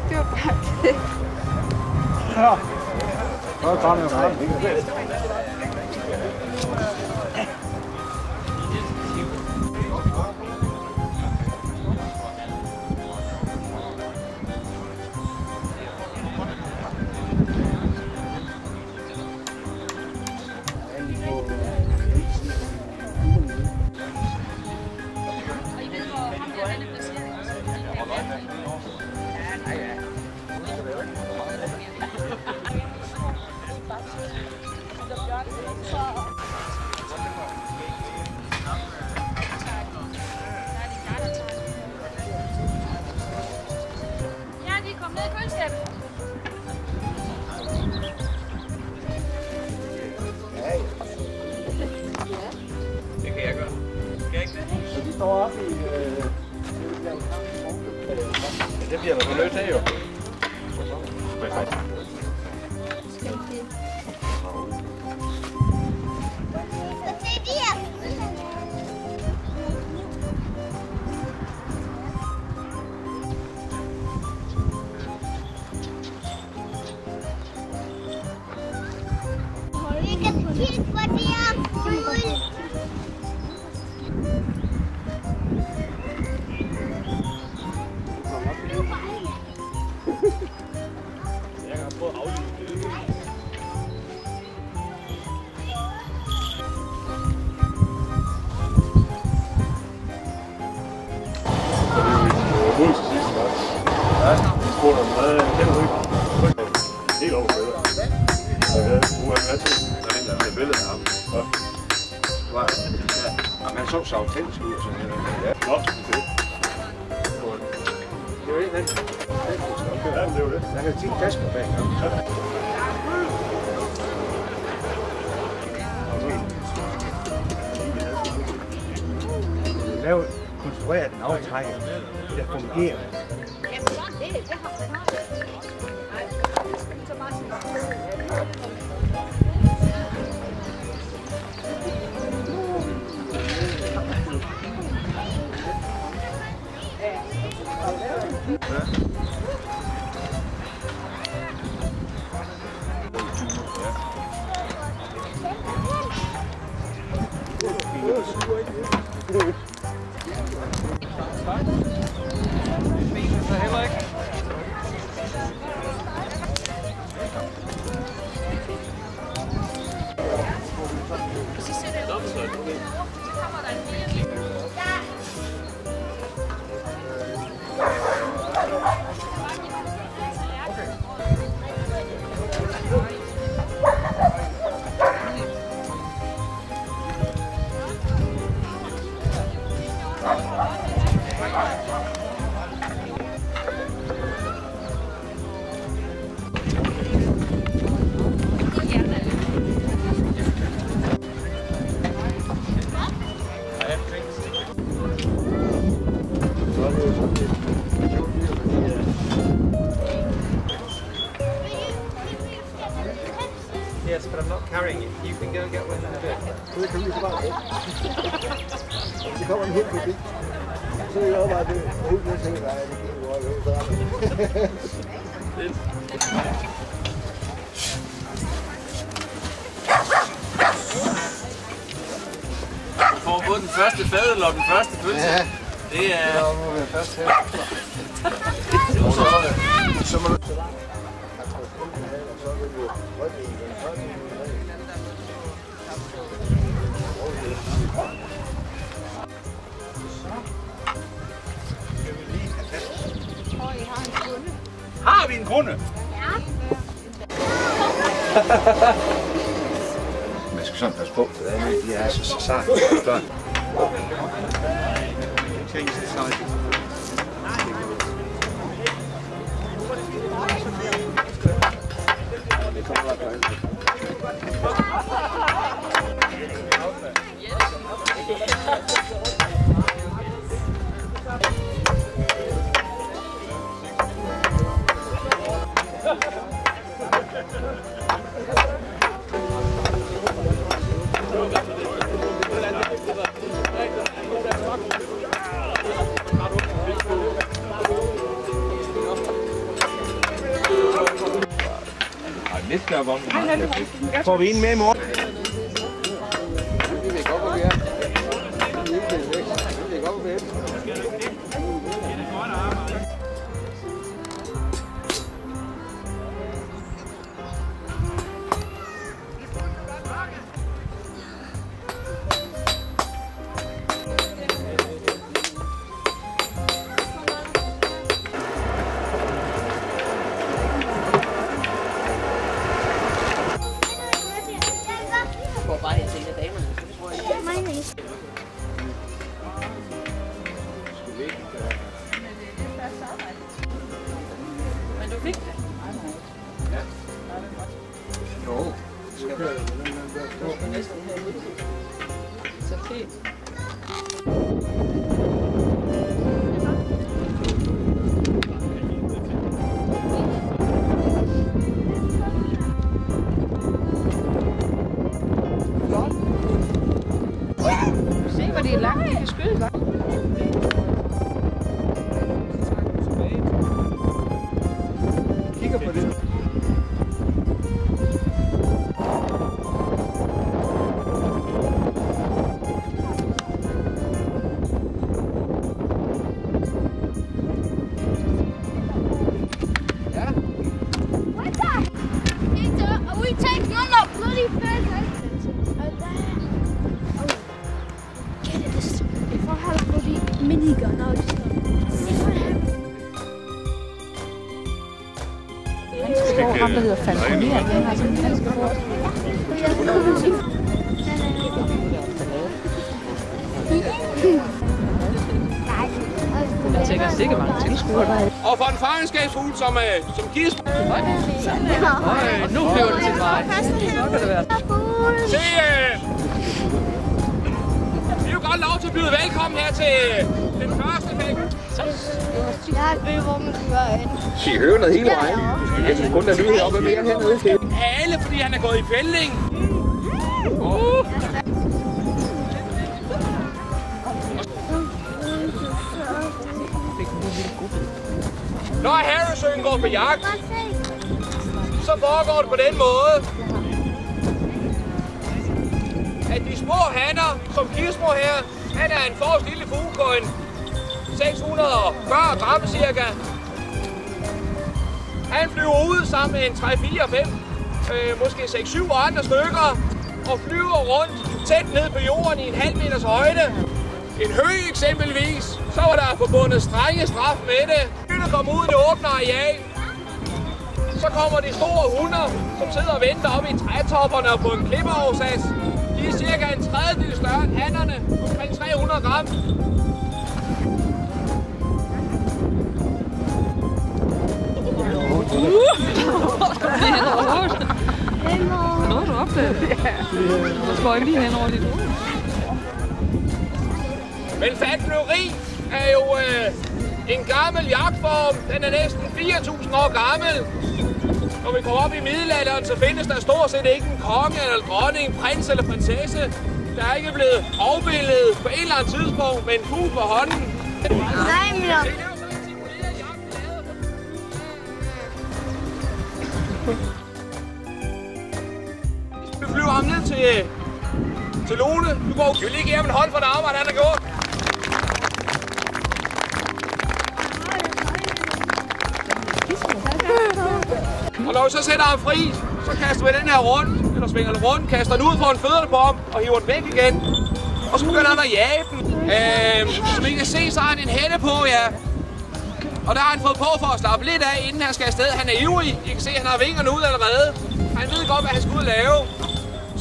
Det var bare det. Ja. Så tager den jo. Det kan jeg gøre. Kan jeg ikke det? Så de står oppe i... Det bliver man nødt til jo. Helt over billeder. Nu er jeg med til billedet af ham. Man så autentisk ud og sådan noget. Nå, det Det er jo ikke det. Ja, det er jo det. Der kan 10 tasker bag. Lave konstrueret en aftrækker, der fungerer. Jamen, det har vi. Så meget Yes, but I'm not carrying it. You can go and get one in a bit. Det kan vi så bare ikke. Det kommer en helt forbi. Så er det bare det. Ud med ting, der er det ikke hvor jeg Du får både den første fadøl og den første pølse. Ja. Det er... Ja, nu er jeg først her. Så må du... Har vi en kunde? Ja. Man skal sådan passe på, for de er så sarte. Får vi en med i morgen? Det er godt, hvor vi er. Det er godt, hvor vi er. Men du fik det? Ja. Jo. Så fint. Se, hvor det er langt, de kan skyde, hva'? Kigger på det. Ham, der hedder Falconer, den har sådan en dansk ord. Jeg tænker sikkert mange tilskuere, der er. Og for en fangenskabsfugl som gisp. Nu flyver det til mig. Så kan det være. Se, vi er jo godt lov til at byde velkommen her til den første fæk. Jeg ved, hvor man skal gøre hen. I høvnet hele vejen. Jeg synes kun, der lyder oppe mere hernede til. Alle, fordi han er gået i fældning. Når Harrysøen går på jagt, så foregår det på den måde, at de små hanner, som Gizmo her, han er en forholdsvis lille fugl på en 640 gram cirka. Han flyver ud sammen med en 3, 4, 5, måske 6, 7 andre stykker og flyver rundt tæt ned på jorden i en halv meters højde. En hø eksempelvis, så var der forbundet strenge straf med det. Når kommer ud i det åbne areal, så kommer de store hunder, som sidder og venter oppe i trætopperne og på en klippeoversats. De er cirka en tredjedel større end hannerne, omkring 300 gram. Nå, du opdaget. Jeg tror ikke lige hen over dit hoved. Men falkneri er jo en gammel jagtform. Den er næsten 4.000 år gammel. Når vi kommer op i middelalderen, så findes der stort set ikke en konge eller dronning, prins eller prinsesse. Der er ikke blevet afbildet på et eller andet tidspunkt med en fugl på hånden. Nej, men Vi flyver ham ned til Lone. Du går jo lige give ham en hånd for det arbejde, han har gjort. Og når vi så sætter ham fri, så kaster vi den her rundt, eller svinger den rundt, kaster den ud foran fødderne på ham og hiver den væk igen. Og så begynder han at jage den. Som I kan se, så har han en hætte på, ja. Og der har han fået på for at slappe lidt af, inden han skal afsted. Han er ivrig. I kan se, at han har vingerne ud allerede. Han ved godt, hvad han skal ud og lave.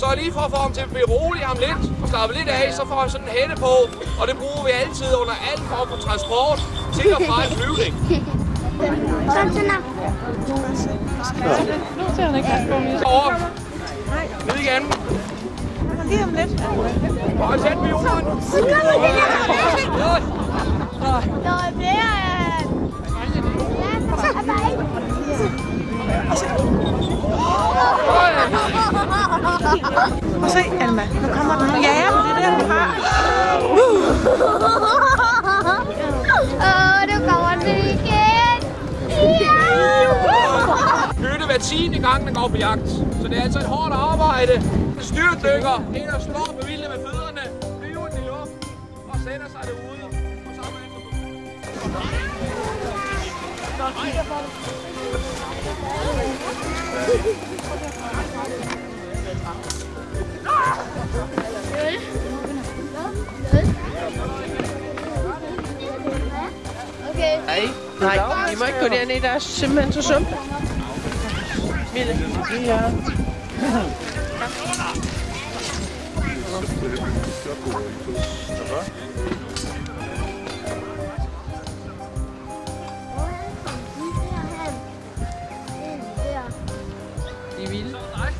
Så lige for at få ham til at berolige ham lidt og slappe lidt af, så får han sådan en hætte på. Og det bruger vi altid under alle form for transport til og fra en flyvning. sådan her. Nu ser han ikke ret på mig. Over. Ned igen. Lige om lidt. Og tæt på jorden. Så kommer det her. Nå, det er... Og se, Alma, nu kommer den. Ja, det er der, du har. Nu kommer den igen. Bytte hver 10. gang, den går på jagt. Så det er altså et hårdt arbejde. Den styrtdykker ind og slår bevilligt med fødderne, flyver den i luften og sætter sig derude. Og så er man Nej, I må ikke gå derned, der er simpelthen så sumpet. Mille. Ja. De er vilde. Nej.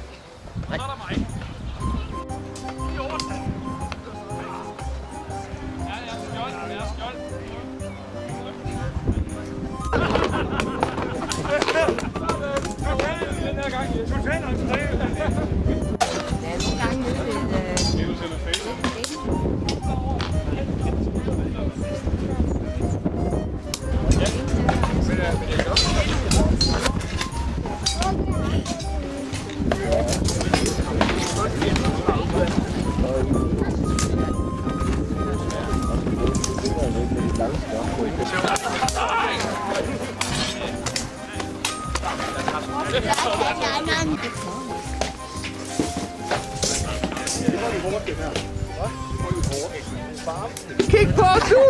Kig på, du!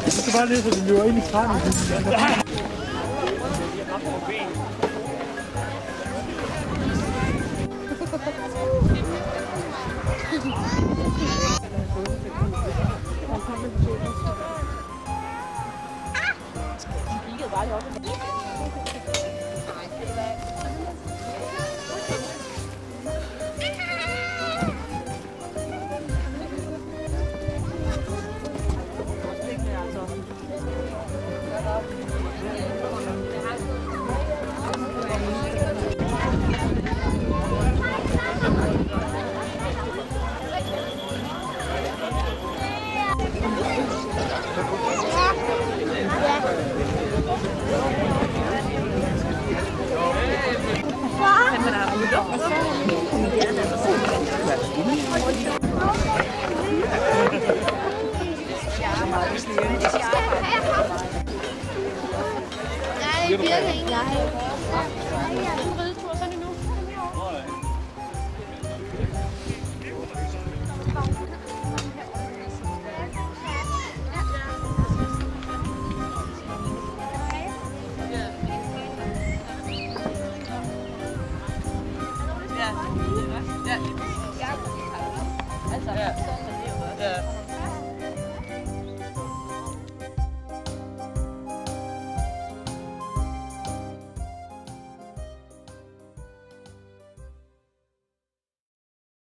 Du skal bare lede, så de løber ind i kranen. Det virker ikke. Ja.